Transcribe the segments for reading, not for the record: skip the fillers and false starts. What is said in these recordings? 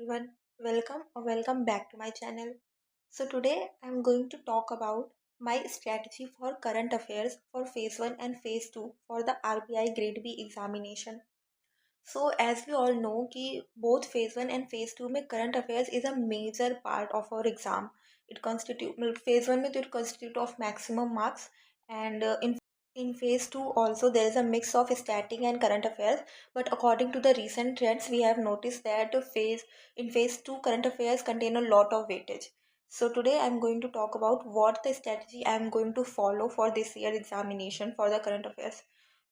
everyone. Welcome back to my channel. So today I'm going to talk about my strategy for current affairs for phase 1 and phase 2 for the RBI grade B examination. So as we all know कि both phase 1 and phase 2 में current affairs is a major part of our exam. It constitute phase 1 में तो it constitute of maximum marks and in phase 2 also there is a mix of static and current affairs, but according to the recent trends we have noticed that phase 2 current affairs contain a lot of weightage. So today I'm going to talk about what the strategy I'm going to follow for this year examination for the current affairs.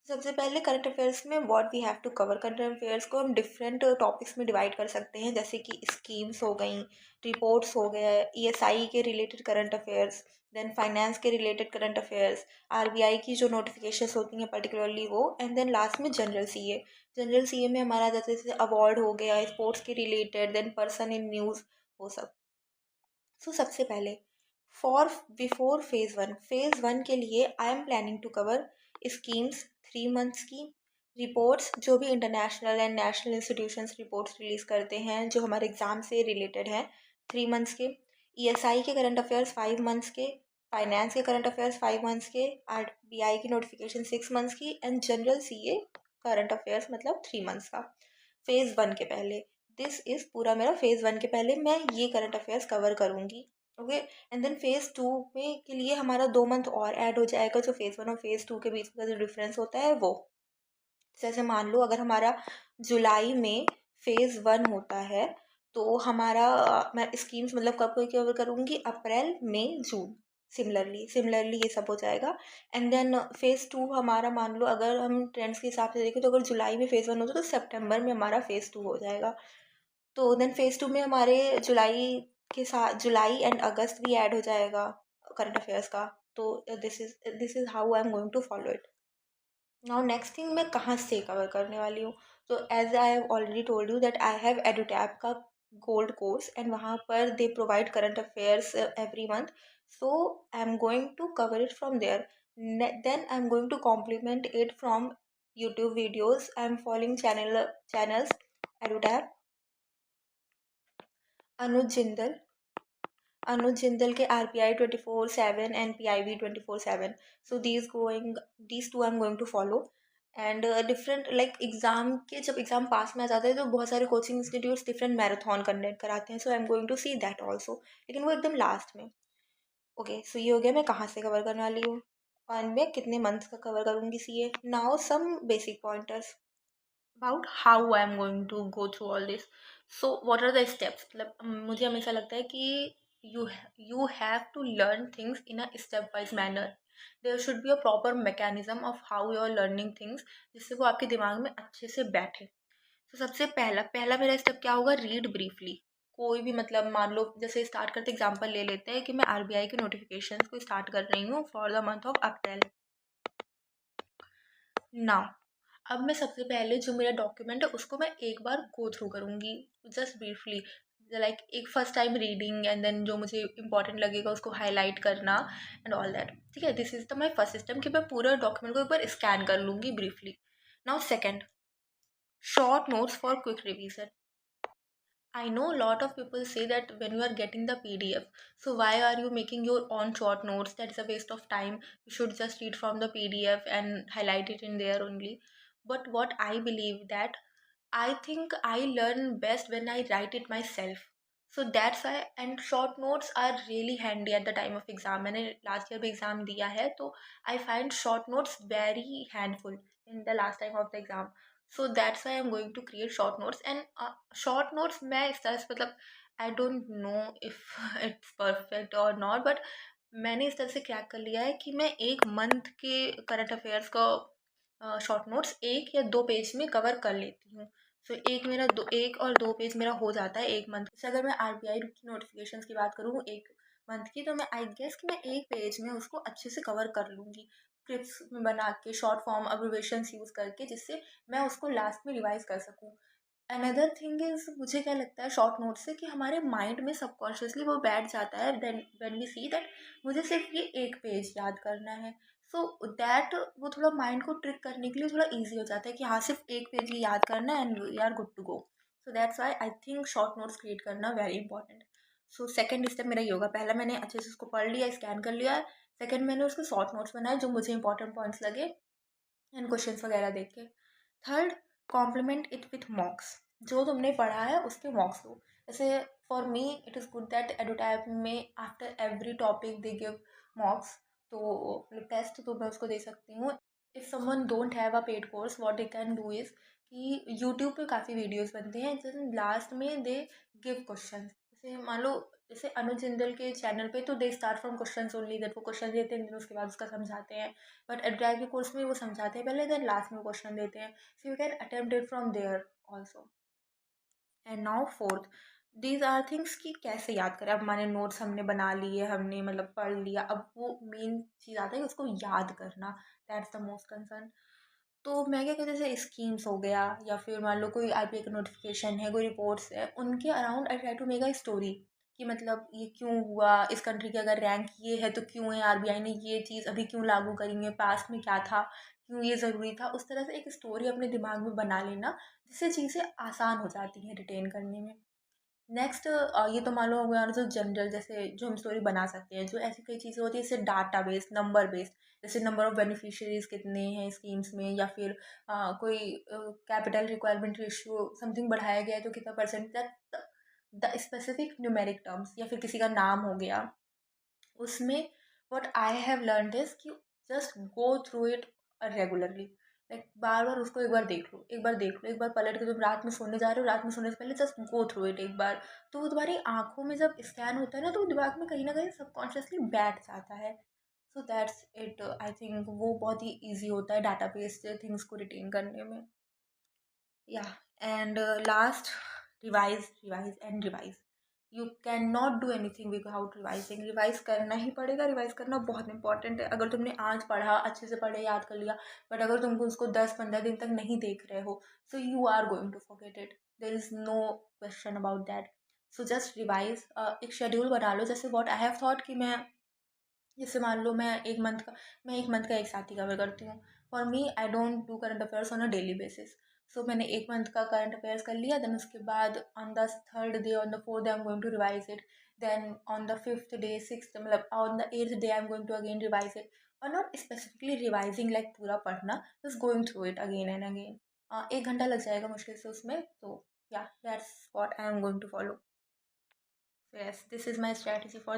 सबसे पहले current affairs में what we have to cover. Current affairs को हम different topics में divide कर सकते हैं, जैसे कि स्कीम्स हो गई, रिपोर्ट्स हो गए, ईएसआई के related current affairs, then finance के रिलेटेड करंट अफेयर्स, आरबीआई की जो नोटिफिकेशंस होती हैं पर्टिकुलरली वो, एंड देन लास्ट में जनरल सीए। जनरल सीए में हमारा जैसे अवार्ड हो गया, स्पोर्ट्स के related, then person in news, वो सब। सो सबसे पहले फॉर बिफोर फेज़ 1 के लिए I am planning to cover schemes 3 months की, रिपोर्ट्स जो भी international and national institutions reports release करते हैं जो हमारे एग्ज़ाम से रिलेटेड हैं, 3 मंथ्स के, ईएसआई के करंट अफेयर्स 5 मंथ्स के, फाइनेंस के करंट अफेयर्स 5 मंथ्स के, आरबीआई की नोटिफिकेशन 6 मंथ्स की, and general CA current affairs मतलब 3 मंथ्स का। फेज़ 1 के पहले दिस इज़ पूरा मेरा फेज़ 1 के पहले मैं ये करंट अफेयर्स कवर करूँगी। ओके, एंड देन फेज़ 2 में के लिए हमारा 2 मंथ और ऐड हो जाएगा, जो फेज़ 1 और फेज़ 2 के बीच का जो डिफरेंस होता है वो। जैसे मान लो अगर हमारा जुलाई में फेज़ 1 होता है तो हमारा मैं स्कीम्स मतलब कब कवर करूँगी, अप्रैल मई जून, सिमिलरली ये सब हो जाएगा। एंड देन फेज़ 2 हमारा मान लो अगर हम ट्रेंड्स के हिसाब से देखें तो अगर जुलाई में फेज़ 1 होता है तो सितंबर में हमारा फेज़ 2 हो जाएगा। तो देन फेज़ 2 में हमारे जुलाई के साथ जुलाई एंड अगस्त भी ऐड हो जाएगा करंट अफेयर्स का। तो this is how I am going to follow it. Now next thing मैं कहाँ से कवर करने वाली हूँ। तो as I have already told you that I have Edutap का गोल्ड कोर्स एंड वहाँ पर they provide current affairs every month. So I am going to cover it from there. Then I am going to complement it from YouTube videos. I am following channels एडुटैप, अनुज जिंदल, के RPI 24/7 and PIB 24/7. So these two I'm going to follow. And different like exam के जब exam pass में आ जाता है तो बहुत सारे coaching institutes different marathon conduct कराते हैं, so I am going to see that also, लेकिन वो एकदम लास्ट में। ओके, सो ये हो गया मैं कहाँ से कवर करने वाली हूँ और मैं कितने मंथ का कवर करूँगी सी ए। Now some basic pointers about how I am going to go through all this. So what are the steps, मतलब मुझे हमेशा लगता है कि you you have to learn things in a step wise manner. There should be a proper mechanism of how you are learning things, जिससे वो आपके दिमाग में अच्छे से बैठे। तो सबसे पहला पहला मेरा स्टेप क्या होगा, रीड ब्रीफली। कोई भी मतलब मान लो जैसे स्टार्ट करते एग्जाम्पल ले लेते हैं कि मैं आरबीआई के नोटिफिकेशन को स्टार्ट कर रही हूँ for the month of April. Now अब मैं सबसे पहले जो मेरा डॉक्यूमेंट है उसको मैं एक बार गो थ्रू करूँगी, जस्ट ब्रीफली, लाइक एक first time reading and then जो मुझे इंपॉर्टेंट लगेगा उसको हाईलाइट करना एंड ऑल दैट। ठीक है, this is the my first system कि मैं पूरा डॉक्यूमेंट को एक बार स्कैन कर लूँगी briefly. Now second, short notes for quick revision. I know a lot of people say that when you are getting the PDF, so why are you making your own short notes? That is a waste of time. You should just read from the PDF and highlight it in there only. But what I believe that I think I learn best when I write it myself. So that's why, and short notes are really handy at the time of exam. मैंने last year भी exam दिया है तो I find short notes very handful in the last time of the exam. So that's why I'm going to create short notes and short notes मैं इस तरह से मतलब I don't know if it's perfect or not, but मैंने इस तरह से crack कर लिया है कि मैं एक मंथ के करंट अफेयर्स का शॉर्ट नोट्स 1 या 2 पेज में कवर कर लेती हूँ। सो एक और 2 पेज मेरा हो जाता है एक मंथ से। अगर मैं आरबीआई की नोटिफिकेशंस की बात करूँ एक मंथ की, तो मैं आई गेस कि मैं एक पेज में उसको अच्छे से कवर कर लूँगी, क्लिप्स में बना के शॉर्ट फॉर्म अब्रिवेशंस यूज़ करके, जिससे मैं उसको लास्ट में रिवाइज कर सकूँ। अनदर थिंग इज़, मुझे क्या लगता है शॉर्ट नोट से कि हमारे माइंड में सबकॉन्शियसली वो बैठ जाता है then when we see that मुझे सिर्फ ये एक पेज याद करना है। सो दैट वो थोड़ा माइंड को ट्रिक करने के लिए थोड़ा ईजी हो जाता है कि हाँ सिर्फ एक पेज ही याद करना है and we are good to go. So that's why I think short notes create करना very important. So second step मेरा ये होगा, पहला मैंने अच्छे से उसको पढ़ लिया, स्कैन कर लिया। सेकंड मैंने उसके शॉर्ट नोट्स बनाए जो मुझे इंपॉर्टेंट पॉइंट्स लगे एंड क्वेश्चंस वगैरह देख के। Third, complement it with mocks. जो तुमने पढ़ा है उसके मॉक्स दो। जैसे for me it is good that एडोटाइप में after every topic they give mocks. तो टेस्ट तो मैं उसको दे सकती हूँ। If someone don't have a paid course, what they can do is कि यूट्यूब पे काफ़ी वीडियोस बनते हैं जैसे लास्ट में दे गिव क्वेश्चन। जैसे मान लो, जैसे अनुज जिंदल के चैनल पे तो they start from question only, that वो क्वेश्चन देते हैं, उसके बाद उसका समझाते हैं। बट एडोटाइप के कोर्स में वो समझाते हैं पहले, देन लास्ट में क्वेश्चन देते हैं। So you can attempt it from there also. And now fourth, these are things कि कैसे याद करें। अब हमारे नोट्स हमने बना लिए, हमने मतलब पढ़ लिया, अब वो मेन चीज़ आता है कि उसको याद करना। That's the most concern. तो मैं क्या कहते हैं, जैसे स्कीम्स हो गया या फिर मान लो कोई आरबीआई का नोटिफिकेशन है, कोई रिपोर्ट्स है, उनके around I try to make a story कि मतलब ये क्यों हुआ, इस कंट्री के अगर रैंक ये है तो क्यों है, आरबीआई ने ये चीज़ अभी क्यों लागू करी है, पास्ट में क्या था, क्यों ये ज़रूरी था। उस तरह से एक स्टोरी अपने दिमाग में बना लेना, जिससे चीज़ें आसान हो जाती हैं रिटेन करने में। नेक्स्ट, ये तो मान लो हो गया जो जनरल, जैसे जो हम स्टोरी बना सकते हैं। जो ऐसी कई चीज़ें होती है जैसे डाटा बेस्ड, नंबर बेस्ड, जैसे नंबर ऑफ बेनिफिशियरीज कितने हैं स्कीम्स में, या फिर कोई कैपिटल रिक्वायरमेंट रेशियो समथिंग बढ़ाया गया है तो कितना percent, the specific numeric terms, या फिर किसी का नाम हो गया उसमें। What I have learned is कि just go through it regularly. Like बार बार उसको एक बार देख लो, एक बार देख लो, एक बार पलट के, तुम रात में सोने जा रहे हो, रात में सोने से पहले जस्ट गो थ्रू इट एक बार। तो वो तुम्हारी आंखों में जब स्कैन होता है ना, तो वो दिमाग में कहीं ना कहीं सबकॉन्शियसली बैठ जाता है। So that's it. I think वो बहुत ही ईजी होता है डाटा बेस्ड थिंग्स को रिटेन करने में। या and last, revise revise and revise. You can not do anything without revising. Revise करना ही पड़ेगा, रिवाइज करना बहुत इंपॉर्टेंट है। अगर तुमने आज पढ़ा, अच्छे से पढ़े, याद कर लिया, बट अगर तुम उसको 10-15 दिन तक नहीं देख रहे हो, so you are going to forget it. There is no question about that. So just revise. एक शेड्यूल बना लो, जैसे वॉट आई हैव थॉट कि मैं, जैसे मान लो मैं एक मंथ का एक साथ ही कवर करती हूँ। For me I don't do current affairs on a daily basis. So मैंने एक मंथ का करंट अफेयर्स कर लिया, देन उसके बाद on the third day, on the fourth day I am going to revise it. Then on the fifth day, six, मतलब on the eighth day I am going to again revise it. और not specifically revising like पूरा पढ़ना, just going through it again and again. 1 घंटा लग जाएगा मुश्किल से उसमें। तो या that's what I am going to follow. Yes, this is my strategy for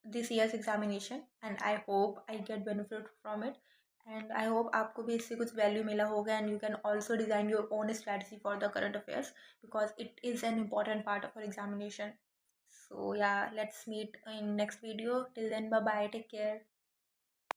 this year's examination, and I hope I get benefit from it. And I hope आपको भी इससे कुछ वैल्यू मिला होगा, and you can also design your own strategy for the current affairs because it is an important part of our examination. So yeah, let's meet in next video. Till then, bye bye. Take care.